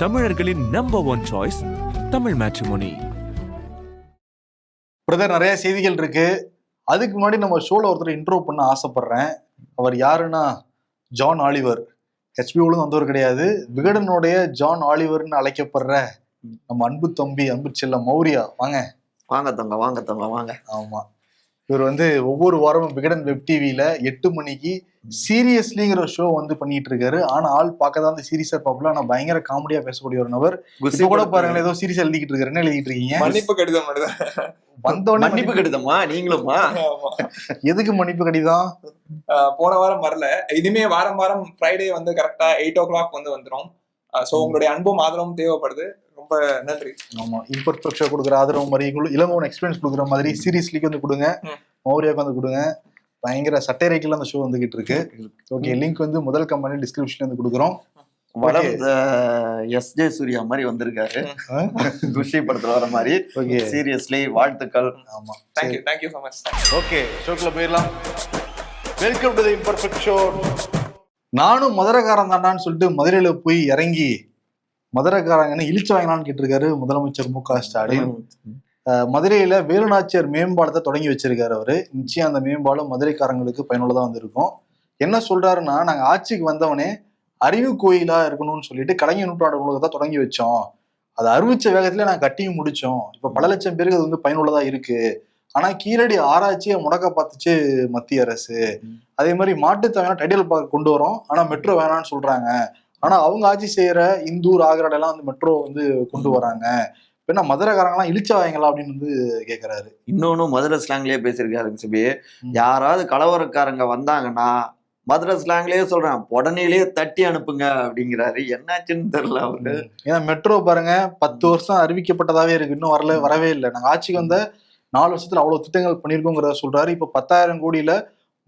தமிழர்களின் number one choice Tamil matrimony. Brother, நிறைய செய்திகள் இருக்கு. அதுக்கு முன்னாடி நம்ம ஷோல ஒருத்தர் இன்ட்ரோ பண்ண ஆசைப்படுறேன். அவர் யாருன்னா ஜான் ஆலிவர். ஹெச்பிஓலும் வந்தவர் கிடையாது. விகடனுடைய ஜான் ஆலிவர்னு அழைக்கப்படுற நம்ம அன்பு தம்பி, அன்பு செல்ல மௌரியா. வாங்க வாங்க தங்க, வாங்க தங்க, வாங்க. ஆமா, இவர் ஒவ்வொரு வாரமும் விகடன் வெப் டிவில 8 மணிக்கு சீரியஸ்லிங்கிற ஷோ பண்ணிட்டு இருக்காரு. ஆனா ஆள் பார்க்கதான் அந்த சீரியஸா பாப்பல, ஆனா பயங்கர காமெடியா பேசக்கூடிய ஒரு நபர். கூட பாருங்களேன், ஏதோ சீரியஸா எழுதிக்கிட்டு இருக்காரு. என்ன எழுதிட்டு இருக்கீங்க? மன்னிப்பு கடிதம். வந்தோடனே மன்னிப்பு கடிதமா? நீங்களுமா? எதுக்கு மன்னிப்பு கடிதம்? போன வாரம் வரல. இனிமே வாரம் வாரம் ஃப்ரைடே கரெக்டா 8 o'clock வந்துரும். சோ உங்களுடைய அன்பும் ஆதரவும் தேவைப்படுது. ரொம்ப நன்றி. ஆமா, இம்பர்ஃபெக்ட் ஷோ கொடுக்குற ஆதரவு மாதிரி, இளமோன் எக்ஸ்பீரியன்ஸ் கொடுக்குற மாதிரி சீரியஸ்லிக்கு கொடுங்க, மௌரியாவுக்கு கொடுங்க. பயங்கர சட்டைரைக்கில் அந்த ஷோ வந்துகிட்டு இருக்கு. ஓகே, லிங்க் முதல் கமெண்ட் டிஸ்கிரிப்ஷன் கொடுக்குறோம். வளர்ந்த எஸ்.ஜே. சூர்யா மாதிரி வந்திருக்காரு, குஷி படத்துல வர மாதிரி. ஓகே, சீரியஸ்லி வாழ்த்துக்கள். ஆமா, தேங்க்யூ so much. ஓகே, ஷோக்குள்ள போயிடலாம். Welcome to the imperfect show. நானும் மதுரைக்காரன் தாண்டான்னு சொல்லிட்டு மதுரையில போய் இறங்கி மதுரைக்காரங்கன்னு இழிச்சு வாங்கலான்னு கேட்டிருக்காரு முதலமைச்சர் மு.க. ஸ்டாலின். மதுரையில வேலுநாச்சியார் மேம்பாலத்தை தொடங்கி வச்சிருக்காரு அவரு. நிச்சயம் அந்த மேம்பாலம் மதுரைக்காரங்களுக்கு பயனுள்ளதா வந்திருக்கும். என்ன சொல்றாருன்னா, நாங்க ஆட்சிக்கு வந்தவனே அறிவு கோயிலா இருக்கணும்னு சொல்லிட்டு கலைஞர் நூற்றாண்டு நூலகத்தை தொடங்கி வச்சோம். அதை அறிவிச்ச வேகத்துல நாங்க கட்டியும் முடிச்சோம். இப்ப பல லட்சம் பேருக்கு அது பயனுள்ளதா இருக்கு. ஆனா கீழடி ஆராய்ச்சியை முடக்க பார்த்துச்சு மத்திய அரசு. அதே மாதிரி மாட்டுத்தாவணை டைட்டில் பார்க் கொண்டு வரோம், ஆனா மெட்ரோ வேணாம்னு சொல்றாங்க. ஆனா அவங்க ஆட்சி செய்யற இந்தூர், ஆக்ராட் எல்லாம் மெட்ரோ கொண்டு வராங்க. என்ன மதுரைக்காரங்களாம் இழிச்சவாங்களா அப்படின்னு கேக்குறாரு. இன்னொன்னு மதுரை ஸ்லாங்லயே பேசியிருக்காரு சிபி. யாராவது கலவரக்காரங்க வந்தாங்கன்னா மதுரை ஸ்லாங்லயே சொல்றேன், உடனேலயே தட்டி அனுப்புங்க அப்படிங்கிறாரு. என்னாச்சுன்னு தெரியல அவரு. ஏன்னா மெட்ரோ பாருங்க, 10 வருஷம் அறிவிக்கப்பட்டதாவே இருக்கு, இன்னும் வரவே இல்லை. நாங்க ஆட்சிக்கு 4 வருஷத்துல அவ்வளவு திட்டங்கள் பண்ணிருக்கோங்கிறத சொல்றாரு. இப்ப 10,000 கோடியில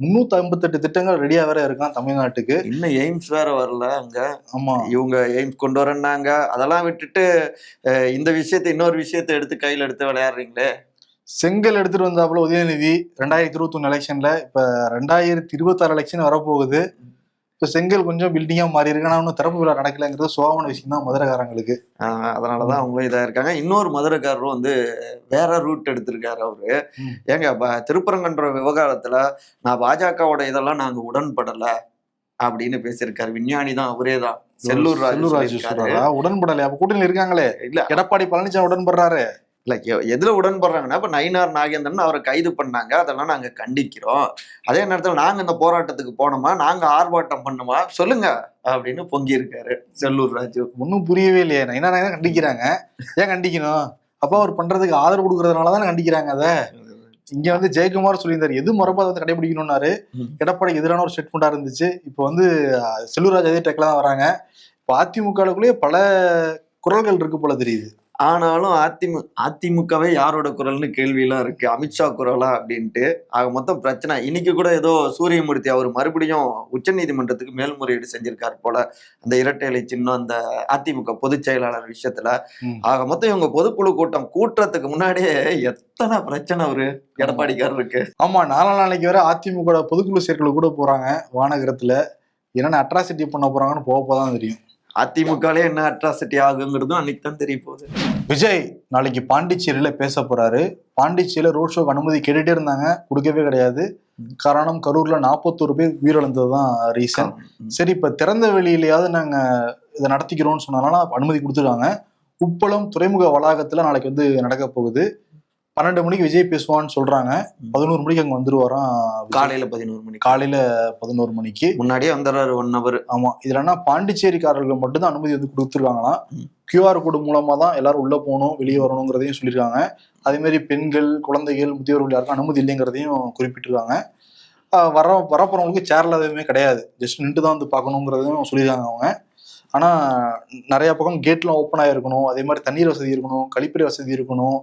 358 திட்டங்கள் ரெடியா வேற இருக்கான் தமிழ்நாட்டுக்கு. இன்னும் எய்ம்ஸ் வேற வரல அங்க. ஆமா, இவங்க எய்ம்ஸ் கொண்டு வரேன்னாங்க. அதெல்லாம் விட்டுட்டு இந்த விஷயத்த, இன்னொரு விஷயத்த எடுத்து கையில எடுத்து விளையாடுறீங்களே. செங்கல் எடுத்துட்டு வந்தாப்புல உதயநிதி 2021 எலெக்ஷன்ல. இப்ப 2026 எலெக்ஷன் வரப்போகுது. இப்ப செங்கல் கொஞ்சம் பில்டிங்கா மாறி இருக்கு. ஆனா இன்னும் திறப்பு விழா நடக்கலைங்கிறது சோகமான விஷயம் தான் மதுரைக்காரங்களுக்கு. அதனாலதான் அவங்களும் இதா இருக்காங்க. இன்னொரு மதுரைக்காரரும் வேற ரூட் எடுத்திருக்காரு அவரு. ஏங்க, திருப்பரங்குன்ற விவகாரத்துல நான் பாஜகவோட இதெல்லாம் நாங்க உடன்படல அப்படின்னு பேசியிருக்காரு. விஞ்ஞானி தான், அவரே தான், செல்லூர் ராஜு. உடன்படலை. அப்ப கூட்டணி இருக்காங்களே. இல்ல, எடப்பாடி பழனிசாமி உடன்படுறாரு. இல்ல, எதுல உடன்படுறாங்கன்னா, இப்ப நயினார் நாகேந்திரன் அவரை கைது பண்ணாங்க, அதெல்லாம் நாங்க கண்டிக்கிறோம். அதே நேரத்துல நாங்க இந்த போராட்டத்துக்கு போனோமா, நாங்க ஆர்ப்பாட்டம் பண்ணுமா சொல்லுங்க அப்படின்னு பொங்கி இருக்காரு செல்லூர் ராஜு. ஒன்னும் புரியவே இல்லையே. நயினார் நாகேந்திரன் கண்டிக்கிறாங்க, ஏன் கண்டிக்கணும்? அப்ப அவர் பண்றதுக்கு ஆதரவு கொடுக்கறதுனாலதான் கண்டிக்கிறாங்க. அத இங்க ஜெயக்குமார் சொல்லியிருந்தாரு, எது மரபு அதை கடைபிடிக்கணும்னாரு. எடப்பாடிக்கு எதிரான ஒரு ஸ்டேட்மெண்டா இருந்துச்சு. இப்போ செல்லூர் ராஜு அதே டெக்ல தான் வராங்க. இப்போ அதிமுகவுக்குள்ளேயே பல குரல்கள் இருக்கு போல தெரியுது. ஆனாலும் அதிமுகவே யாரோட குரல்னு கேள்வியெல்லாம் இருக்கு. அமித்ஷா குரலா அப்படின்ட்டு. ஆக மொத்தம் பிரச்சனை. இன்னைக்கு கூட ஏதோ சூரியமூர்த்தி அவர் மறுபடியும் உச்ச நீதிமன்றத்துக்கு மேல்முறையீடு செஞ்சிருக்காரு போல, அந்த இரட்டை இலை சின்னம், அந்த அதிமுக பொதுச் செயலாளர் விஷயத்துல. ஆக மொத்தம் இவங்க பொதுக்குழு கூட்டத்துக்கு முன்னாடியே எத்தனை பிரச்சனை ஒரு எடப்பாடிக்காரர் இருக்கு. ஆமா, நாளைக்கு வர அதிமுக பொதுக்குழு சேர்க்கல கூட போறாங்க வானகரத்துல. என்னென்ன அட்ராசிட்டி பண்ண போறாங்கன்னு போகதான் தெரியும். அதிமுகலே என்ன அட்ராசிட்டி ஆகுங்கிறதும் அன்னைக்கு தான் தெரிய போகுது. விஜய் நாளைக்கு பாண்டிச்சேரியில பேச போறாரு. பாண்டிச்சேரியில ரோட் ஷோக்கு அனுமதி கேட்டுட்டே இருந்தாங்க, கொடுக்கவே கிடையாது. காரணம், கரூர்ல 41 பேர் உயிரிழந்ததுதான் ரீசன். சரி, இப்ப திறந்த வெளியிலேயாவது நாங்க இதை நடத்திக்கிறோம்னு சொன்னதுனால அனுமதி கொடுத்துருக்காங்க. உப்பளம் துறைமுக வளாகத்துல நாளைக்கு நடக்க போகுது. 12 மணிக்கு விஜய் பேசுவான்னு சொல்றாங்க. 11 மணிக்கு அங்க வந்துருவாராம். காலையில 11 மணிக்கு. காலையில 11 மணிக்கு முன்னாடியே வந்துடுறாரு 1 hour. ஆமா, இதுல என்ன, பாண்டிச்சேரிக்காரர்கள் மட்டும்தான் அனுமதி கொடுத்துருக்காங்களாம். QR கோடு மூலமா தான் எல்லாரும் உள்ள போகணும், வெளியே வரணுங்கிறதையும் சொல்லியிருக்காங்க. அதே மாதிரி பெண்கள், குழந்தைகள், முதியோர்கள் யாருக்கும் அனுமதி இல்லைங்கிறதையும் குறிப்பிட்டிருக்காங்க. வரப்போறவங்களுக்கு சேர்ல எதுவுமே கிடையாது, ஜஸ்ட் நின்று தான் பார்க்கணுங்கிறதையும் சொல்லியிருக்காங்க அவங்க. ஆனா நிறைய பக்கம் கேட்லாம் ஓப்பன் ஆகிருக்கணும். அதே மாதிரி தண்ணீர் வசதி இருக்கணும், கழிப்பறை வசதி இருக்கணும்,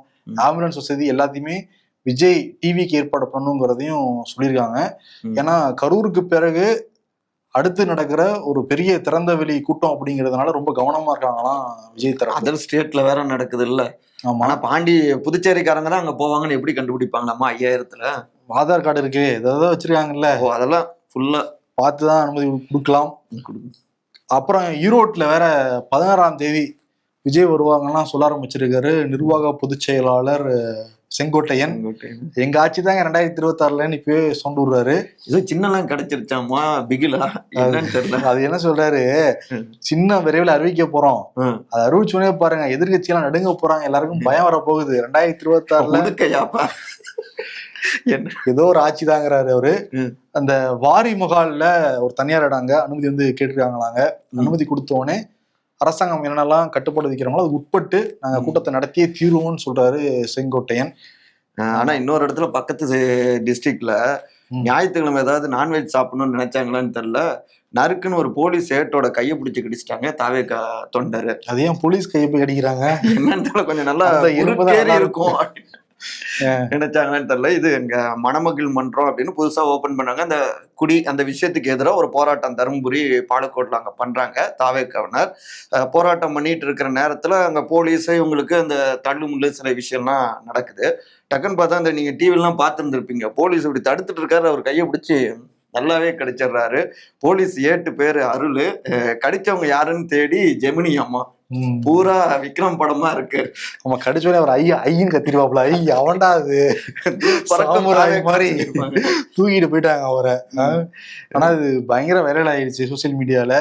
ஆம்புலன்ஸ் வசதி எல்லாத்தையுமே விஜய் டிவிக்கு ஏற்பாடு பண்ணணுங்கிறதையும் சொல்லியிருக்காங்க. ஏன்னா கரூருக்கு பிறகு அடுத்து நடக்கிற ஒரு பெரிய திறந்த வெளி கூட்டம் அப்படிங்கிறதுனால ரொம்ப கவனமா இருக்காங்களாம் விஜய் தரப்பு. அதர் ஸ்டேட்ல வேற நடக்குது இல்ல. ஆமா, புதுச்சேரிக்காரங்க தான் அங்க போவாங்கன்னு எப்படி கண்டுபிடிப்பாங்களாமா? 5000த்துல ஆதார் கார்டு இருக்கு, ஏதாவது வச்சிருக்காங்கல்ல, அதெல்லாம் ஃபுல்லா பார்த்துதான் அனுமதி கொடுக்கலாம். அப்புறம் ஈரோட்ல வேற 16ஆம் தேதி விஜய் வருவாங்கலாம் சொல்ல ஆரம்பிச்சிருக்காரு நிர்வாக பொதுச் செயலாளர் செங்கோட்டையன். எங்க ஆட்சி தாங்க 2026 இப்பவே சொண்டு விடுறாரு. இது சின்னலாம் கிடைச்சிருச்சாமா பிகிலா என்னன்னு தெரியல. அது என்ன சொல்றாரு, சின்ன விரைவில் அறிவிக்க போறோம், அது அறிவிச்சுனே பாருங்க எதிர்கட்சி எல்லாம் நடுங்க போறாங்க, எல்லாருக்கும் பயம் வர போகுது 2026 ஏதோ ஒரு ஆட்சி தாங்கிறாரு அவரு. அந்த வாரி முகால்ல ஒரு தனியார் இடங்க அனுமதி வந்து கேட்டிருக்காங்களாங்க. அனுமதி கொடுத்தோடனே அரசாங்கம் என்னென்னலாம் கட்டுப்பாடு விதிக்கிறாங்களோ அதுக்கு உட்பட்டு நாங்க கூட்டத்தை நடத்தியே தீருவோம்னு சொல்றாரு செங்கோட்டையன். ஆனா இன்னொரு இடத்துல பக்கத்து டிஸ்ட்ரிக்ட்ல ஞாயிற்றுக்கிழமை ஏதாவது நான்வெஜ் சாப்பிடணும்னு நினைச்சாங்களான்னு தெரியல, நறுக்குன்னு ஒரு போலீஸ் ஏட்டோட கையை பிடிச்சி கடிச்சிட்டாங்க தாவேகா தொண்டரு. அது ஏன் போலீஸ் கையை போய் கடிக்கிறாங்க என்னன்னு கொஞ்சம் நல்லா இருக்கும் நினைச்சாங்கன்னு தெரியல. இது எங்க மணமகிழ் மன்றம் அப்படின்னு புதுசா ஓபன் பண்ணாங்க. அந்த அந்த விஷயத்துக்கு எதிராக ஒரு போராட்டம் தருமபுரி பாலக்கோட்ல அங்க பண்றாங்க தாவேக்காவினர். போராட்டம் பண்ணிட்டு இருக்கிற நேரத்துல அங்க போலீஸ் இவங்களுக்கு அந்த தள்ளுமுள்ளு சில விஷயம்லாம் நடக்குது. டக்குன்னு பார்த்தா அந்த நீங்க டிவிலாம் பார்த்துருந்துருப்பீங்க, போலீஸ் இப்படி தடுத்துட்டு இருக்காரு, அவர் கையை பிடிச்சி நல்லாவே கடிச்சிடுறாரு. போலீஸ் ஏட்டு பேரு அருள், கடிச்சவங்க யாருன்னு தேடி ஜெமினி அம்மா. பூரா விக்ரம் படமா இருக்கு. நம்ம கடிச்சோடனே அவர் ஐயன்னு கத்திடுவாப்ல, அவன்டா அது மாதிரி தூக்கிட்டு போயிட்டாங்க அவரை. ஆனா இது பயங்கர வைரல் ஆயிடுச்சு சோசியல் மீடியால.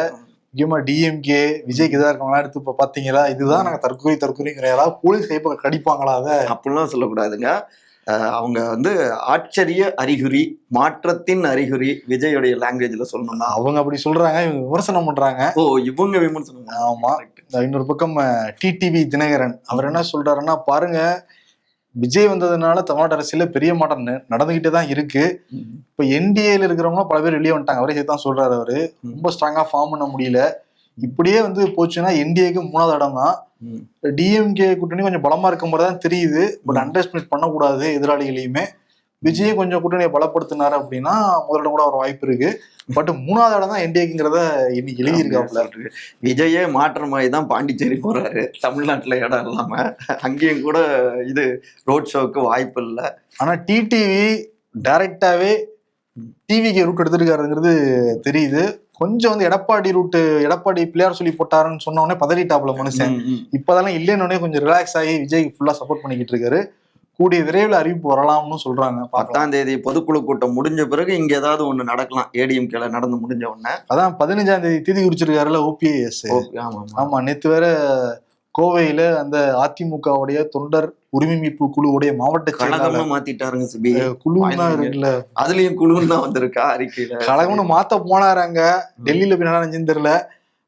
முக்கியமா டிஎம்கே விஜய்க்கு இதா இருக்கவங்களா எடுத்து இப்ப பாத்தீங்களா, இதுதான் நாங்க தற்கொலைங்கிற யாராவது போலீஸ் கைப்ப கடிப்பாங்களா? அதை அப்படிலாம் சொல்லக்கூடாதுங்க. அவங்க வந்து ஆச்சரிய அறிகுறி, மாற்றத்தின் அறிகுறி விஜயோடைய லாங்குவேஜ்ல சொல்லணும்னா அவங்க அப்படி சொல்றாங்க, இவங்க விமர்சனம் பண்றாங்க. இவங்க விமர்சனம். ஆமா. இன்னொரு பக்கம் டிடிவி தினகரன் அவர் என்ன சொல்றாருன்னா, பாருங்க விஜய் வந்ததுனால தமிழ்நாடு அரசியல பெரிய மாற்றம் நடந்துகிட்டே தான் இருக்கு. இப்ப என்டிஏல இருக்கிறவங்க பல பேர் வெளியே வந்துட்டாங்க, அவரே சேர்த்தான் சொல்றாரு. அவரு ரொம்ப ஸ்ட்ராங்கா ஃபார்ம் பண்ண முடியல. இப்படியே வந்து போச்சுன்னா என்டிஏக்கு 3வது இடம் தான். டிஎம்கே கூட்டணி கொஞ்சம் பலமா இருக்க மாதிரி தான் தெரியுது. பட் அண்டர் எஸ்டிமேட் பண்ணக்கூடாது எதிராளிகளையுமே. விஜய் கொஞ்சம் கூட்டணியை பலப்படுத்தினாரு அப்படின்னா முதலிடம் கூட ஒரு வாய்ப்பு இருக்கு. பட் 3வது இடம் தான் என்டிஏக்குங்கிறத இன்னைக்கு எழுதியிருக்காப்புல. விஜயே மாற்ற மாதிரி தான் பாண்டிச்சேரி போறாரு, தமிழ்நாட்டுல இடம் இல்லாம. அங்கேயும் கூட இது ரோட் ஷோக்கு வாய்ப்பு இல்லை. ஆனா டிடிவி டைரக்டாவே டிவிக்கு ரூட் எடுத்துருக்காருங்கிறது தெரியுது. கொஞ்சம் வந்து எடப்பாடி பிள்ளையார் சொல்லி போட்டாருன்னு சொன்ன உடனே பதறிட்டாப்புல மனுஷன். இப்பதெல்லாம் இல்லைன்னு கொஞ்சம் ரிலாக்ஸ் ஆகி விஜய் ஃபுல்லா சப்போர்ட் பண்ணிக்கிட்டு இருக்காரு. கூடிய விரைவில் அறிவிப்பு வரலாம்னு சொல்றாங்க. 10ஆம் தேதி பொதுக்குழு கூட்டம் முடிஞ்ச பிறகு இங்க ஏதாவது ஒண்ணு நடக்கலாம். ஏடிஎம்கேல நடந்து முடிஞ்ச உடனே அதான் 15ஆம் தேதி தேதி குறிச்சிருக்காருல்ல ஓபிஎஸ். ஆமா, நேத்து வேற கோவையில அந்த அதிமுகவுடைய தொண்டர் உரிமை மீட்பு குழுவுடைய மாவட்ட கழகம்னு மாத்திட்டாருங்க. சிபி குழுன்னா இருக்குல்ல, அதுலயும் குழுன்னு தான் வந்திருக்கா அறிக்கையில. கழகம்னு மாத்த போனாராங்க. டெல்லியில போய் நினைச்சுன்னு தெரியல.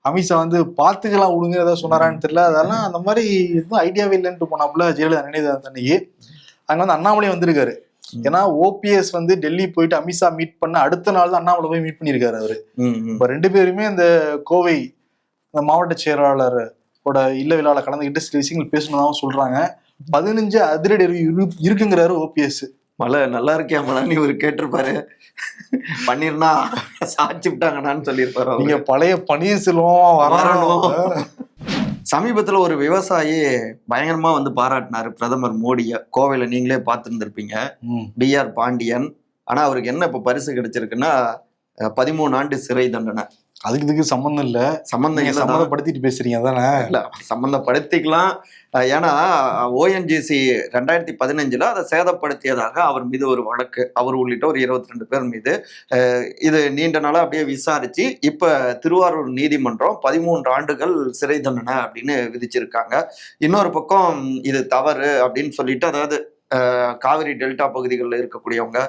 அமித்ஷா வந்து பாத்துக்கலாம் விடுங்க ஏதாவது சொன்னாரான்னு தெரியல. அதெல்லாம் அந்த மாதிரி எதுவும் ஐடியாவே இல்லைன்ட்டு போனாப்புல ஜெயலலிதா நினைவு அன்னைக்கு. அங்க வந்து அண்ணாமலை வந்திருக்காரு. ஏன்னா ஓபிஎஸ் வந்து டெல்லி போயிட்டு அமித்ஷா மீட் பண்ண அடுத்த நாள் தான் அண்ணாமலை போய் மீட் பண்ணியிருக்காரு அவரு. இப்ப 2 பேருமே அந்த கோவை மாவட்ட செயலாளர் இல்ல விழாவில் கலந்துகிட்டு சில விஷயங்கள் பேசணும்னு சொல்றாங்க. 15 அதிரடி இருக்குங்கிறாரு ஓபிஎஸ். மழை நல்லா இருக்கியா மழை இவரு கேட்டிருப்பாரு, பண்ணிருந்தா சாட்சி விட்டாங்கன்னு சொல்லியிருப்பாரு. நீங்க பழைய பன்னீர்செல்வம் வரணும். சமீபத்துல ஒரு விவசாயி பயங்கரமா வந்து பாராட்டினாரு பிரதமர் மோடிய. கோவையில நீங்களே பார்த்துருந்துருப்பீங்க, BR பாண்டியன். ஆனா அவருக்கு என்ன இப்ப பரிசு கிடைச்சிருக்குன்னா 13 ஆண்டு சிறை தண்டனை. அதுக்கு இதுக்கு சம்பந்தம் இல்ல. சம்மந்தப்படுத்திட்டு பேசுறீங்க தானே? இல்ல, சம்பந்தப்படுத்திக்கலாம். ஏன்னா ONGC 2015 அதை சேதப்படுத்தியதாக அவர் மீது ஒரு வழக்கு, அவர் உள்ளிட்ட ஒரு 22 பேர் மீது. இது நீண்ட நாளா அப்படியே விசாரிச்சு இப்ப திருவாரூர் நீதிமன்றம் 13 ஆண்டுகள் சிறை தண்டனை அப்படின்னு விதிச்சிருக்காங்க. இன்னொரு பக்கம் இது தவறு அப்படின்னு சொல்லிட்டு, அதாவது காவிரி டெல்டா பகுதிகளில் இருக்கக்கூடியவங்க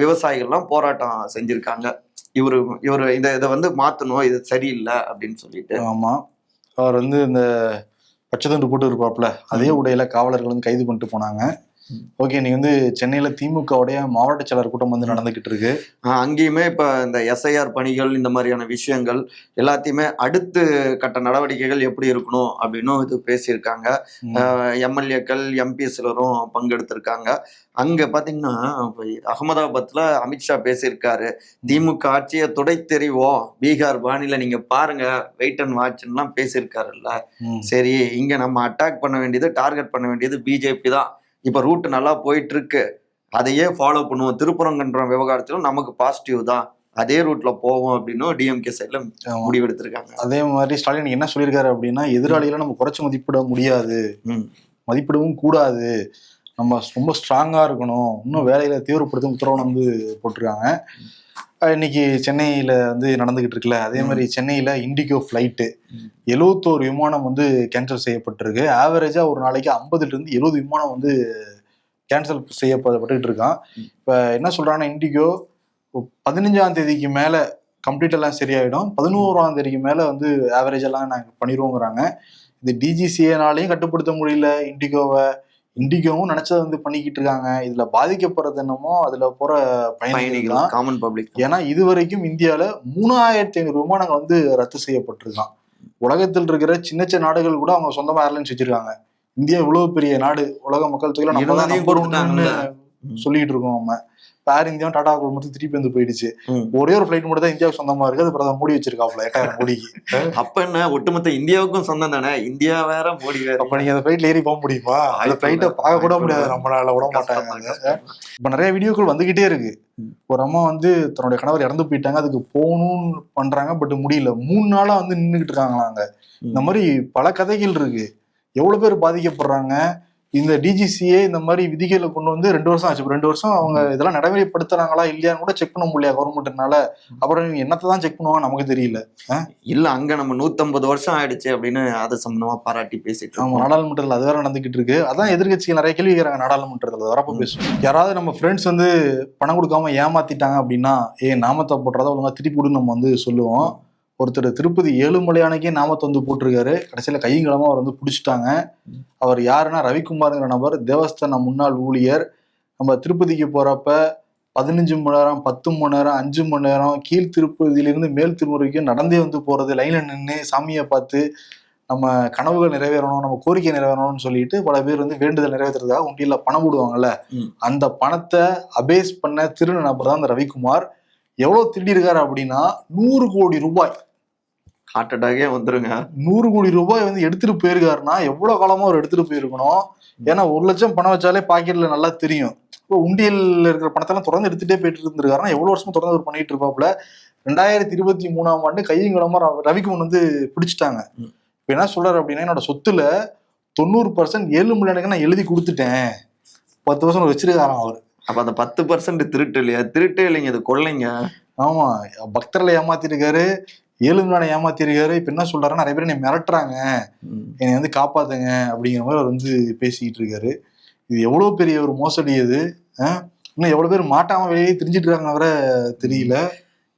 விவசாயிகள்லாம் போராட்டம் செஞ்சிருக்காங்க. இவரு இதை வந்து மாத்தணும், இது சரியில்லை அப்படின்னு சொல்லிட்டு. ஆமா, அவர் வந்து இந்த பச்சைத்தண்டு போட்டு இருப்பாப்புல அதே உடையில காவலர்கள் வந்து கைது பண்ணிட்டு போனாங்க. ஓகே, நீ வந்து சென்னையில திமுகவுடைய மாவட்ட செயலர் கூட்டம் வந்து நடந்துகிட்டு இருக்கு. அங்கேயுமே இப்ப இந்த SIR பணிகள் இந்த மாதிரியான விஷயங்கள் எல்லாத்தையுமே அடுத்து கட்ட நடவடிக்கைகள் எப்படி இருக்கணும் அப்படின்னு இது பேசியிருக்காங்க. MLAக்கள் MP சிலரும் பங்கெடுத்திருக்காங்க. அங்க பாத்தீங்கன்னா அகமதாபாத்ல அமித்ஷா பேசியிருக்காரு, திமுக ஆட்சியை துடைத்தெறிவோம், பீகார் பாணியில நீங்க பாருங்க, வெயிட் அண்ட் வாட்ச்லாம் பேசியிருக்காருல்ல. சரி, இங்க நம்ம அட்டாக் பண்ண வேண்டியது, டார்கெட் பண்ண வேண்டியது பிஜேபி தான். இப்ப ரூட் நல்லா போயிட்டு இருக்கு, அதையே ஃபாலோ பண்ணுவோம். திருப்பரங்குன்றம் விவகாரத்திலும் நமக்கு பாசிட்டிவ் தான், அதே ரூட்ல போவோம் அப்படின்னும் டிஎம்கே சைட்ல முடிவெடுத்திருக்காங்க. அதே மாதிரி ஸ்டாலின் என்ன சொல்லியிருக்காரு அப்படின்னா, எதிராளிகளை நம்ம குறைச்சு மதிப்பிட முடியாது, மதிப்பிடவும் கூடாது, நம்ம ரொம்ப ஸ்ட்ராங்கா இருக்கணும், இன்னும் வேலையில தீவிரப்படுத்தும் உத்தரவு வந்து போட்டிருக்காங்க. இன்னைக்கு சென்னையில வந்து நடந்துகிட்டு இருக்குல்ல, அதே மாதிரி சென்னையில இண்டிகோ ஃபிளைட்டு 71 விமானம் வந்து கேன்சல் செய்யப்பட்டிருக்கு. ஆவரேஜா ஒரு நாளைக்கு 50 to 70 விமானம் வந்து கேன்சல் செய்யப்பட்டு இருக்கான். இப்ப என்ன சொல்றாங்கன்னா, இண்டிகோ 15ஆம் தேதிக்கு மேல கம்ப்ளீட் எல்லாம் சரியாயிடும், 11ஆம் தேதிக்கு மேல வந்து ஆவரேஜ் எல்லாம் நாங்க பண்ணிடுவோங்கிறாங்க. இந்த டிஜிசிஏனாலையும் கட்டுப்படுத்த முடியல இண்டிகோவை, இண்டிகோவும் நினைச்சதை வந்து பண்ணிக்கிட்டு இருக்காங்க. இதுல பாதிக்கப்படுறது என்னமோ அதுல போற பயணிகள் தான், காமன் பப்ளிக். ஏன்னா இது வரைக்கும் இந்தியால 3500 விமானங்கள் வந்து ரத்து செய்யப்பட்டிருக்கான். உலகத்தில் இருக்கிற சின்ன சின்ன நாடுகள் கூட அவங்க சொந்தமா ஏர்லைன்ஸ் வச்சிருக்காங்க. இந்தியா இவ்வளவு பெரிய நாடு, உலக மக்கள் தொகையில நம்ம தான் நம்பர் ஒன்னு சொல்லிட்டு இருக்கோம். நம்ம பேர் இந்தியா டாடா குழுமத்துக்கு திருப்பி வந்து போயிடுச்சு. ஒரே ஒரு ஃபிளைட் மட்டும் தான் இந்தியாவுக்கு சொந்தமா இருக்கு, அது பிரதமர் மோடி வச்சிருக்காப்ல 8000 கோடிக்கு. அப்ப என்ன, ஒட்டுமொத்த இந்தியாவுக்கும் சொந்தம் தானே, இந்தியா வேற மோடி வேற. அப்ப நீங்க அந்த ஃபிளைட்ல ஏறி போக முடியுமா? அந்த ஃபிளைட்டை பார்க்க கூட முடியாது, நம்மளால விட மாட்டாங்க. இப்ப நிறைய வீடியோக்கள் வந்துகிட்டே இருக்கு. ஒரு அம்மா வந்து தன்னுடைய கணவர் இறந்து போயிட்டாங்க, அதுக்கு போகணும்னு பண்றாங்க, பட் முடியல, 3 நாளா வந்து நின்றுகிட்டு இருக்காங்களாங்க. இந்த மாதிரி பல கதைகள் இருக்கு. எவ்வளவு பேர் பாதிக்கப்படுறாங்க. இந்த டிஜிசிஏ இந்த மாதிரி விதிகளை கொண்டு வந்து 2 வருஷம் ஆச்சு. 2 வருஷம் அவங்க இதெல்லாம் நடைமுறைப்படுத்துறாங்களா இல்லையான்னு கூட செக் பண்ண முடியல கவர்மெண்ட்னால. அப்புறம் என்னத்தை தான் செக் பண்ணுவாங்க நமக்கு தெரியல. இல்ல அங்க நம்ம 150 வருஷம் ஆயிடுச்சு அப்படின்னு அதை சம்பந்தமா பாராட்டி பேசிட்டு இருக்கோம். நாடாளுமன்றத்தில் அது வேற நடந்துகிட்டு இருக்கு. அதான் எதிர்கட்சிகள் நிறைய கேள்வி கேட்கறாங்க நாடாளுமன்றத்தில், வரப்ப பேசுவோம். யாராவது நம்ம ஃப்ரெண்ட்ஸ் வந்து பணம் கொடுக்காம ஏமாத்திட்டாங்க அப்படின்னா, நாமத்தை போட்டுறதா ஒழுங்கா திருப்பி கொடுன்னு நம்ம வந்து சொல்லுவோம். ஒருத்தர் திருப்பதி ஏழுமலையானுக்கே நாமத்தை வந்து போட்டிருக்காரு, கடைசியில கையங்களமா அவர் வந்து பிடிச்சிட்டாங்க. அவர் யாருன்னா ரவிக்குமார்ங்கிற நபர், தேவஸ்தான முன்னாள் ஊழியர். நம்ம திருப்பதிக்கு போறப்ப 15 மணி நேரம், 10 மணி நேரம், 5 மணி நேரம் கீழ் திருப்பதியிலிருந்து மேல் திருமுறைக்கும் நடந்தே வந்து போறது, லைன்ல நின்று சாமியை பார்த்து நம்ம கனவுகள் நிறைவேறணும், நம்ம கோரிக்கை நிறைவேறணும்னு சொல்லிட்டு பல பேர் வந்து வேண்டுதல் நிறைவேற்றுறதுக்காக உண்டியில பணம் போடுவாங்கல்ல, அந்த பணத்தை அபேஸ் பண்ண திருட நபர் தான் அந்த ரவிக்குமார். எவ்வளவு திருடியிருக்காரு அப்படின்னா 100 கோடி ரூபாய். ஹார்ட் அட்டாக்கே வந்துருங்க. 100 கோடி ரூபாய் வந்து எடுத்துட்டு போயிருக்காருன்னா எவ்வளவு காலமா அவர் எடுத்துட்டு போயிருக்கணும். ஏன்னா 1 லட்சம் பணம் வச்சாலே பாக்கெட்ல நல்லா தெரியும். இப்போ உண்டியல்ல இருக்கிற பணத்தெல்லாம் தொடர்ந்து எடுத்துட்டே போயிட்டு இருந்திருக்காருன்னா எவ்வளவு வருஷமா தொடர்ந்து அவர் பண்ணிட்டு இருப்பாப்புல. 2023ஆம் ஆண்டு கையங்களமா ரவிக்குமார் வந்து பிடிச்சிட்டாங்க. இப்ப என்ன சொல்றாரு அப்படின்னா, என்னோட சொத்துல 90% 7 மில்லியனுக்கு நான் எழுதி கொடுத்துட்டேன், 10 வருஷம் வச்சிருக்காராம் அவரு. அப்ப அந்த 10% திருட்டு இல்லையா? திருட்டு இல்லைங்க, இது கொள்ளைங்க. ஆமா, பக்தர்களை ஏமாத்திருக்காரு, 7 மில்லியனை ஏமாத்திருக்காரு. இப்ப என்ன சொல்றாருன்னா, நிறைய பேர் என்னை மிரட்டுறாங்க, என்னை வந்து காப்பாத்துங்க அப்படிங்கிற மாதிரி அவர் வந்து பேசிக்கிட்டு இருக்காரு. இது எவ்வளவு பெரிய ஒரு மோசடி அது. இன்னும் எவ்வளவு பேர் மாட்டாம வெளியே தெரிஞ்சிட்டு இருக்காங்க வர தெரியல.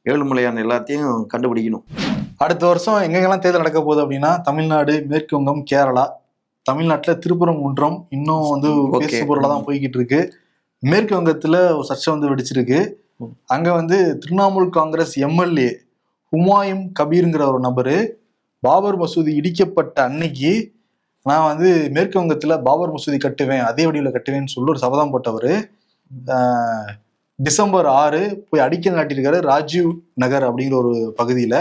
ஏழுமலையான் எல்லாத்தையும் கண்டுபிடிக்கணும். அடுத்த வருஷம் எங்கெங்கெல்லாம் தேர்தல் நடக்க போகுது அப்படின்னா, தமிழ்நாடு, மேற்கு வங்கம், கேரளா. தமிழ்நாட்டுல திருப்பரங்குன்றம் இன்னும் வந்து பேசு பொருளா தான் போய்கிட்டு இருக்கு. மேற்கு வங்கத்துல ஒரு சர்ச்சை வந்து வெடிச்சிருக்கு. அங்க வந்து திரிணாமுல் காங்கிரஸ் எம்எல்ஏ ஹுமாயூன் கபீருங்கிற ஒரு நபரு, பாபர் மசூதி இடிக்கப்பட்ட அன்னைக்கு நான் வந்து மேற்கு வங்கத்துல பாபர் மசூதி கட்டுவேன், அதே வடிவில் கட்டுவேன்னு சொல்லி ஒரு சபதம் போட்டவர். டிசம்பர் 6 போய் அடிக்கல் நாட்டியிருக்காரு ராஜீவ் நகர் அப்படிங்கிற ஒரு பகுதியில.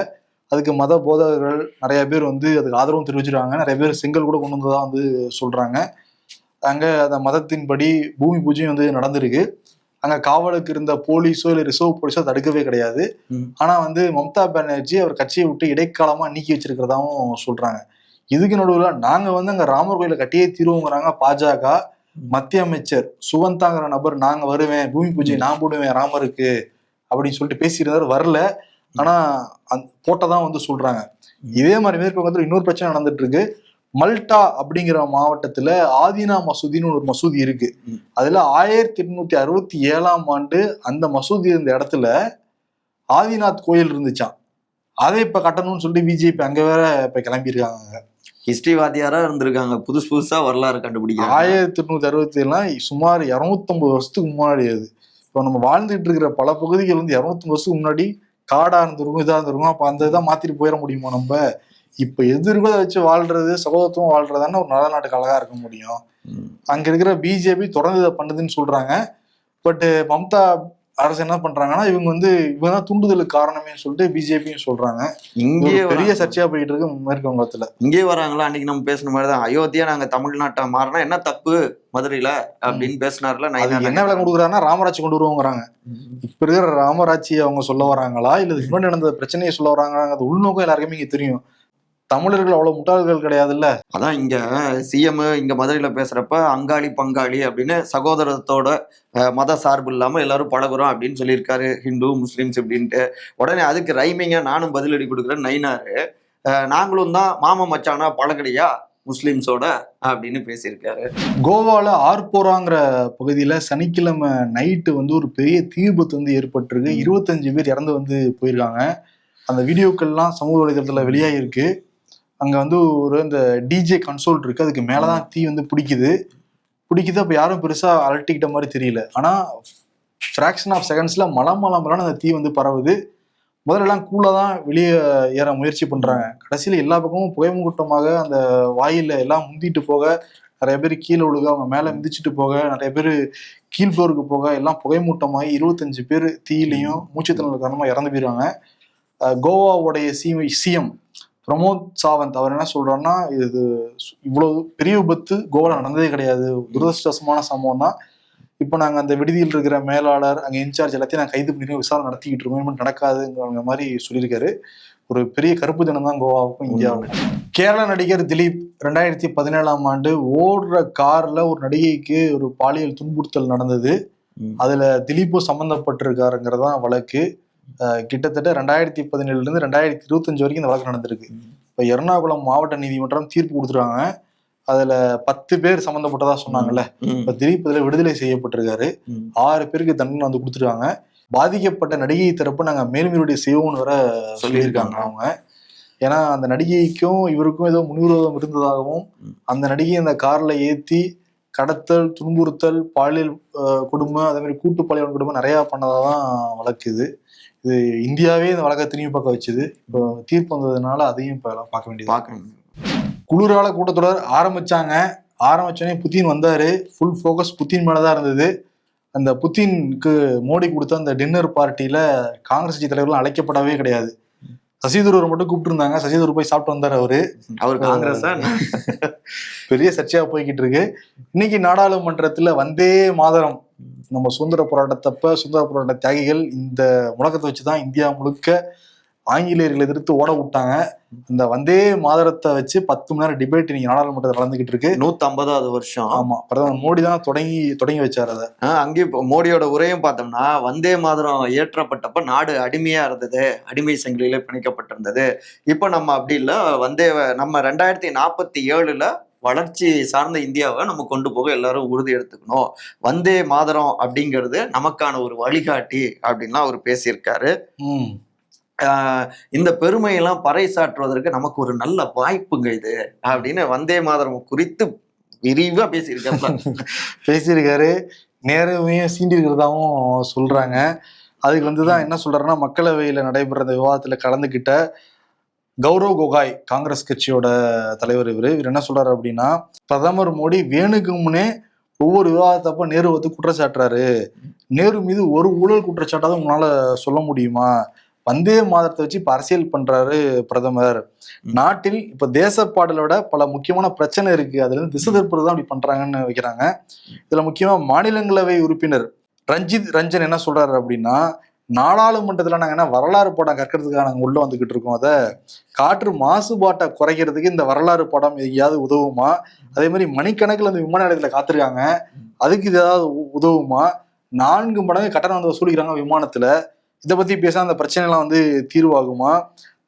அதுக்கு மத போதகர்கள் நிறைய பேர் வந்து அதுக்கு ஆதரவும் தெரிவிச்சிருக்காங்க. நிறைய பேர் செங்கல் கூட கொண்டு வந்ததா வந்து சொல்றாங்க. அங்க அந்த மதத்தின்படி பூமி பூஜையும் வந்து நடந்திருக்கு. அங்க காவலுக்கு இருந்த போலீஸோ இல்லை ரிசர்வ் போலீஸோ தடுக்கவே கிடையாது. ஆனா வந்து மம்தா பானர்ஜி அவர் கட்சியை விட்டு இடைக்காலமா நீக்கி வச்சிருக்கிறதாவும் சொல்றாங்க. இதுக்கு நடுவுல நாங்க வந்து அங்க ராமர் கோயில கட்டியே தீருவோங்கிறாங்க பாஜக. மத்திய அமைச்சர் சுகந்தாங்கிற நபர், நாங்க வருவேன், பூமி பூஜை நான் போடுவேன் ராமருக்கு அப்படின்னு சொல்லிட்டு பேசியிருந்தாரு, வரல. ஆனா போட்டதான் வந்து சொல்றாங்க. இதே மாதிரி மேற்கு வங்கத்துல இன்னொரு பிரச்சனை நடந்துட்டு இருக்கு. மல்டா அப்படிங்கிற மாவட்டத்துல ஆதினா மசூதின்னு ஒரு மசூதி இருக்கு. அதுல 1867ஆம் ஆண்டு அந்த மசூதி இருந்த இடத்துல ஆதிநாத் கோயில் இருந்துச்சான். அதை இப்ப கட்டணும்னு சொல்லிட்டு பிஜேபி அங்க வேற இப்ப கிளம்பியிருக்காங்க. ஹிஸ்டரி வாத்தியாரா இருந்திருக்காங்க, புதுசா வரலாறு கண்டுபிடிக்க. 1867 சுமார் 250 வருஷத்துக்கு முன்னாடி. அது இப்போ நம்ம வாழ்ந்துட்டு இருக்கிற பல பகுதிகள் வந்து 250 வருஷத்துக்கு முன்னாடி காடா இருந்திருக்கும், இதா இருந்திருக்கும். அப்ப அந்த இதை மாத்திட்டு போயிட முடியுமா நம்ம? இப்ப எது இருக்கோ அதை வச்சு வாழ்றது, சகோதரத்துவம் வாழ்றதான்னு ஒரு நல்ல நாட்டுக்கு அழகா இருக்க முடியும். அங்க இருக்கிற பிஜேபி தொடர்ந்து இதை பண்ணுதுன்னு சொல்றாங்க. பட் மம்தா அரசு என்ன பண்றாங்கன்னா இவங்க தான் தூண்டுதலுக்கு காரணமே சொல்லிட்டு பிஜேபியும் சொல்றாங்க. இங்கேயே பெரிய சர்ச்சையா போயிட்டு இருக்கு மேற்கு வங்கத்துல. இங்கே வராங்களா? அன்னைக்கு நம்ம பேசின மாதிரிதான், அயோத்தியா நாங்க தமிழ்நாட்டை மாறினா என்ன தப்பு மதுரையில அப்படின்னு பேசினார்ல. என்ன விலை கொடுக்குறாங்கன்னா ராமராட்சி கொண்டு வருவோங்கிறாங்க. இப்ப இருக்கிற ராமராட்சியை அவங்க சொல்ல வராங்களா இல்ல முன்னாடி நடந்த பிரச்சனையை சொல்ல வராங்க? உள்நோக்கம் எல்லாருக்குமே இங்க தெரியும். தமிழர்கள் அவ்வளவு முட்டாள்கள் கிடையாதுல்ல. அதான் இங்க சிஎம் இங்க மதுரையில பேசுறப்ப அங்காளி பங்காளி அப்படின்னு சகோதரத்தோட மத சார்பு இல்லாம எல்லாரும் பழகுறோம் அப்படின்னு சொல்லியிருக்காரு, ஹிந்து முஸ்லிம்ஸ் அப்படின்ட்டு. உடனே அதுக்கு ரைமிங்கா நானும் பதிலடி கொடுக்குறேன் நைனாரு, நாங்களும் தான் மாமா மச்சானா பழகலையா முஸ்லிம்ஸோட அப்படின்னு பேசியிருக்காரு. கோவால ஆர்போராங்கிற பகுதியில சனிக்கிழமை நைட்டு ஒரு பெரிய தீ விபத்து ஏற்பட்டிருக்கு. 25 பேர் இறந்து போயிருக்காங்க. அந்த வீடியோக்கள்லாம் சமூக வலைதளத்துல வெளியாகிருக்கு. அங்க ஒரு இந்த டிஜே கன்சோல் இருக்கு, அதுக்கு மேலதான் தீ பிடிக்குது. அப்ப யாரும் பெருசா அலட்டிக்கிட்ட மாதிரி தெரியல. ஆனா ஃபிராக்ஷன் ஆஃப் செகண்ட்ஸ்ல மலமலான அந்த தீ பரவுது. முதல்ல எல்லாம் கூலா தான் வெளியே ஏற முயற்சி பண்றாங்க. கடைசியில எல்லா பக்கமும் புகைமூட்டமாக அந்த வாயில எல்லாம் முந்திட்டு போக, நிறைய பேர் கீழே விழுக, அவங்க மேல மிதிச்சுட்டு போக, நிறைய பேர் கீழ் ஃப்ளோருக்கு போக, எல்லாம் புகைமூட்டமாகி 25 பேர் தீயிலையும் மூச்சுத்திணறல் காரணமா இறந்து போயிருவாங்க. கோவாவுடைய சிஎம் பிரமோத் சாவந்த் அவர் என்ன சொல்றாருன்னா, இது இவ்வளவு பெரிய விபத்து கோவால நடந்ததே கிடையாது, துரதிருஷ்டவசமான சம்பவம் தான். இப்போ நாங்க அந்த விடுதியில் இருக்கிற மேலாளர், அங்க இன்சார்ஜ் எல்லாத்தையும் நாங்கள் கைது பண்ணி விசாரணை நடத்திக்கிட்டு இருக்கோம், நடக்காதுங்கிற மாதிரி சொல்லியிருக்காரு. ஒரு பெரிய கருப்பு தினம் தான் கோவாவுக்கும் இந்தியாவுக்கும். கேரள நடிகர் திலீப் 2017ஆம் ஆண்டு ஓடுற கார்ல ஒரு நடிகைக்கு ஒரு பாலியல் துன்புறுத்தல் நடந்தது. அதுல திலீப்பும் சம்பந்தப்பட்டிருக்காருங்கிறதான் வழக்கு. கிட்டத்தட்ட 2017 2025 வரைக்கும் இந்த வழக்கு நடந்திருக்கு. இப்ப எர்ணாகுளம் மாவட்ட நீதிமன்றம் தீர்ப்பு கொடுத்துருக்காங்க. அதுல 10 பேர் சம்பந்தப்பட்டதா சொன்னாங்கல்ல, இப்ப திலீப் இதுல விடுதலை செய்யப்பட்டிருக்காரு. 6 பேருக்கு தண்டனை கொடுத்துருக்காங்க. பாதிக்கப்பட்ட நடிகை தரப்பு நாங்க மேல்முறையீடு செய்வோம்னு வர சொல்லியிருக்காங்க அவங்க. ஏன்னா அந்த நடிகைக்கும் இவருக்கும் ஏதோ முன்விரோதம் இருந்ததாகவும், அந்த நடிகை அந்த கார்ல ஏத்தி கடத்தல், துன்புறுத்தல், பாலியல் கொடுமை, அதே மாதிரி கூட்டு பாலியல் கொடுமை நிறைய பண்ணதான் வழக்கு இது இந்தியாவே இந்த வழக்கை திரும்பி பார்க்க வச்சுது. இப்போ தீர்ப்பு வந்ததுனால அதையும் இப்ப பார்க்க வேண்டியது. குளிர்கால கூட்டத்தொடர் ஆரம்பிச்சோடனே புத்தின் வந்தாரு. ஃபுல் ஃபோக்கஸ் புத்தின் மேலதான் இருந்தது. அந்த புத்தினுக்கு மோடி கொடுத்த அந்த டின்னர் பார்ட்டியில காங்கிரஸ் கட்சி தலைவர்கள் அழைக்கப்படவே கிடையாது. சசி தரூர் மட்டும் கூப்பிட்டு இருந்தாங்க. சசி தரூர் போய் சாப்பிட்டு வந்தாரு. அவர் காங்கிரஸ் பெரிய சர்ச்சையா போய்கிட்டு இருக்கு. இன்னைக்கு நாடாளுமன்றத்துல வந்தே மாதரம், நம்ம சுதந்திர போராட்ட தியாகிகள் இந்த முழக்கத்தை வச்சுதான் இந்தியா முழுக்க ஆங்கிலேயர்களை எதிர்த்து ஓட விட்டாங்க. இந்த வந்தே மாதரத்தை வச்சு 10 மணி நேரம் டிபேட் இன்னைக்கு நாடாளுமன்றத்தில் நடந்துகிட்டு இருக்கு. 150வது வருஷம். ஆமா, பிரதமர் மோடி தான் தொடங்கி வச்சாரு அதை. அங்கேயும் மோடியோட உரையும் பார்த்தோம்னா, வந்தே மாதரம் ஏற்றப்பட்டப்ப நாடு அடிமையா இருந்தது, அடிமை சங்கிலியில பிணைக்கப்பட்டிருந்தது. இப்ப நம்ம அப்படி இல்ல, நம்ம 2047 வளர்ச்சி சார்ந்த இந்தியாவை நம்ம கொண்டு போக எல்லாரும் உறுதி எடுத்துக்கணும். வந்தே மாதரம் அப்படிங்கிறது நமக்கான ஒரு வழிகாட்டி அப்படின்லாம் அவர் பேசியிருக்காரு. இந்த பெருமையெல்லாம் பறைசாற்றுவதற்கு நமக்கு ஒரு நல்ல வாய்ப்புங்க இது அப்படின்னு வந்தே மாதரம் குறித்து விரிவா பேசியிருக்காரு. நேரவையும் சீண்டிருக்கிறதாவும் சொல்றாங்க. அதுக்கு தான் என்ன சொல்றாருன்னா, மக்களவையில நடைபெற இந்த விவாதத்துல கலந்துகிட்ட கௌரவ் கோகாய், காங்கிரஸ் கட்சியோட தலைவர், இவர் என்ன சொல்றாரு அப்படின்னா, பிரதமர் மோடி வேணுக்கு முன்னே ஒவ்வொரு விவாதத்தப்ப நேரு குற்றச்சாட்டுறாரு. நேரு மீது ஒரு ஊழல் குற்றச்சாட்டாவது உங்களால சொல்ல முடியுமா? வந்தே மாதரத்தை வச்சு இப்ப அரசியல் பண்றாரு பிரதமர். நாட்டில் இப்ப தேசப்பாடலோட பல முக்கியமான பிரச்சனை இருக்கு, அதுல இருந்து திசை திருப்புறது தான் அப்படி பண்றாங்கன்னு வைக்கிறாங்க. இதுல முக்கியமா மாநிலங்களவை உறுப்பினர் ரஞ்சித் ரஞ்சன் என்ன சொல்றாரு அப்படின்னா, நாடாளுமன்றத்துல நாங்க என்ன வரலாறு பாடம் கற்கிறதுக்காக நாங்க உள்ள வந்துகிட்டு இருக்கோம், அதை காற்று மாசுபாட்டை குறைக்கிறதுக்கு இந்த வரலாறு பாடம் எங்கேயாவது உதவுமா? அதே மாதிரி மணிக்கணக்கில் அந்த விமான நிலையத்துல காத்திருக்காங்க, அதுக்கு இது ஏதாவது உதவுமா? 4 மடங்கு கட்டணம் வசூலிக்கிறாங்க விமானத்துல, இதை பத்தி பேச அந்த பிரச்சனை எல்லாம் தீர்வாகுமா?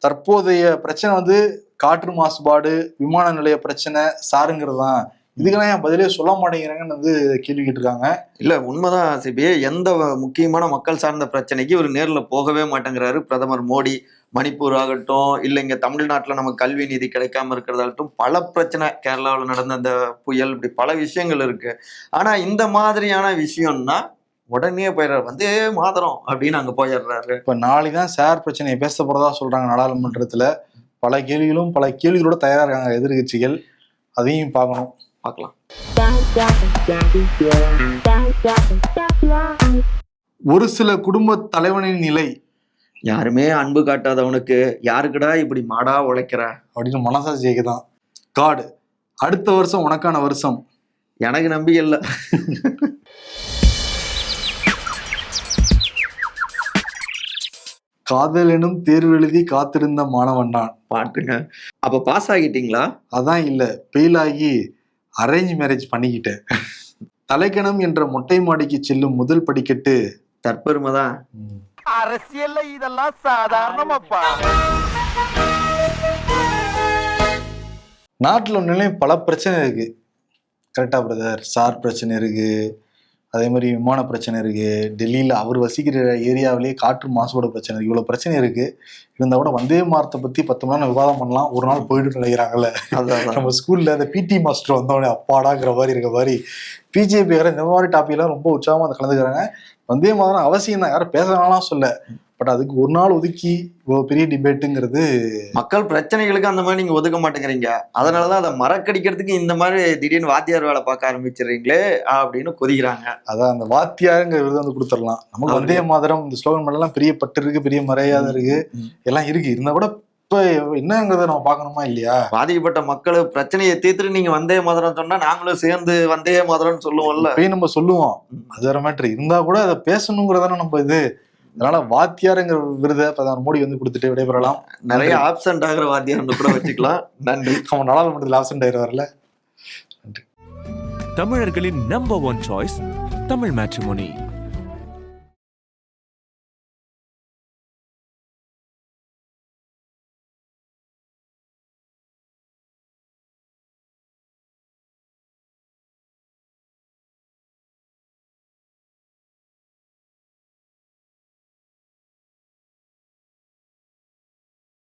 தற்போதைய பிரச்சனை காற்று மாசுபாடு, விமான நிலைய பிரச்சனை சாருங்கிறது தான். இதுக்கெல்லாம் ஏன் பதிலே சொல்ல மாட்டேங்கிறாங்கன்னு கேள்வி கேட்டிருக்காங்க. இல்ல, உண்மைதான் சிபி. எந்த முக்கியமான மக்கள் சார்ந்த பிரச்சனைக்கு ஒரு நேர்ல போகவே மாட்டேங்கிறாரு பிரதமர் மோடி. மணிப்பூர் ஆகட்டும், இல்ல இங்க தமிழ்நாட்டுல நமக்கு கல்வி நீதி கிடைக்காம இருக்கிறதாகட்டும், பல பிரச்சனை, கேரளாவில் நடந்த அந்த புயல், இப்படி பல விஷயங்கள் இருக்கு. ஆனா இந்த மாதிரியான விஷயம்னா உடனே போயிடுறாரு, வந்தே மாதரம் அப்படின்னு அங்க போயிடுறாரு. இப்ப நாளைதான் சார் பிரச்சனையை பேச போறதா சொல்றாங்க நாடாளுமன்றத்துல. பல கேள்விகளோட தயாரா இருக்காங்க எதிர்கட்சிகள். அதையும் பார்க்கலாம். ஒரு சில குடும்ப தலைவனின் நிலை யாருமே அன்பு காட்டாதவனுக்கு யாருக்குடா இப்படி மாடா உழைக்கிற அப்படின்னு மனசாட்சி கேக்குதான். காட், அடுத்த வருஷம் உனக்கான வருஷம். எனக்கு நம்பிக்கை இல்லை. காதல் எனும் தேர்வு எழுதி காத்திருந்த மாணவன் நான். பாட்டுங்க. அப்ப பாஸ் ஆகிட்டீங்களா? அதான் இல்ல, ஃபெயில் ஆகி அரேஞ்ச் மேரேஜ் பண்ணிக்கிட்டேன். தலைக்கணம் என்ற மொட்டை மாடிக்கு செல்லும் முதல் படிக்கட்டு தற்பெருமை தான். அரசியல்ல இதெல்லாம் சாதாரணமாப்பா. நாட்டுல ஒன்றுலையும் பல பிரச்சனை இருக்கு. கரெக்டா பிரதர்? சார் பிரச்சனை இருக்கு, அதே மாதிரி விமான பிரச்சனை இருக்கு, டெல்லியில அவர் வசிக்கிற ஏரியாவிலேயே காற்று மாசுபாடு பிரச்சனை இருக்கு. இவ்வளவு பிரச்சனை இருக்கு. இருந்தா கூட வந்தே பாரத்தை பத்தி 10 மணி நேரம் விவாதம் பண்ணலாம். ஒரு நாள் போயிட்டு நினைக்கிறாங்கல்ல. நம்ம ஸ்கூல்ல அந்த பிடி மாஸ்டர் வந்தோடனே அப்பாடாங்கிற மாதிரி இருக்க மாதிரி பிஜேபி இந்த மாதிரி டாபிக் எல்லாம் ரொம்ப உற்சாகமா அதை கலந்துக்கிறாங்க. வந்தே மாதிரி அவசியம் தான், யாரும் பேசலாம் சொல்ல. பட் அதுக்கு ஒரு நாள் ஒதுக்கி இவ்வளவு பெரிய டிபேட்டுங்கிறது. மக்கள் பிரச்சனைகளுக்கு அந்த மாதிரி நீங்க ஒதுக்க மாட்டேங்கிறீங்க. அதனாலதான் அதை மறக்கடிக்கிறதுக்கு இந்த மாதிரி திடீர்னு வாத்தியார் வேலை பார்க்க ஆரம்பிச்சிடுறீங்களே அப்படின்னு கொதிக்கிறாங்க. அதான் அந்த வாத்தியாருங்கிற விருது வந்து கொடுத்துடலாம். நமக்கு வந்தே மாதிரம் இந்த ஸ்லோகன் மேலாம் பெரிய பட்டு இருக்கு, பெரிய மரியாதை இருக்கு, எல்லாம் இருக்கு. இருந்தா கூட இப்ப என்னங்கிறத நம்ம பாக்கணுமா இல்லையா? பாதிக்கப்பட்ட மக்கள் பிரச்சனையை தீர்த்துட்டு நீங்க வந்தே மாதிரம் சொன்னா நாங்களும் சேர்ந்து வந்தே மாதிரம்னு சொல்லுவோம்ல. போய் நம்ம சொல்லுவோம், அது வேற மேட்ரு. இருந்தா கூட அதை பேசணுங்கிறதான நம்ம இது. அதனால வாத்தியாருங்கிற விருதை பிரதமர் மோடி வந்து கொடுத்துட்டு விடைபெறலாம். நிறைய ஆப்சென்ட் ஆகிற வாத்தியார்னு கூட வச்சுக்கலாம். நன்றி. அவன் நாடாளுமன்றத்தில் ஆப்சென்ட் ஆயிடுவார்ல. நன்றி. தமிழர்களின் நம்பர் 1 சாய்ஸ் தமிழ் மேட்ரிமோனி.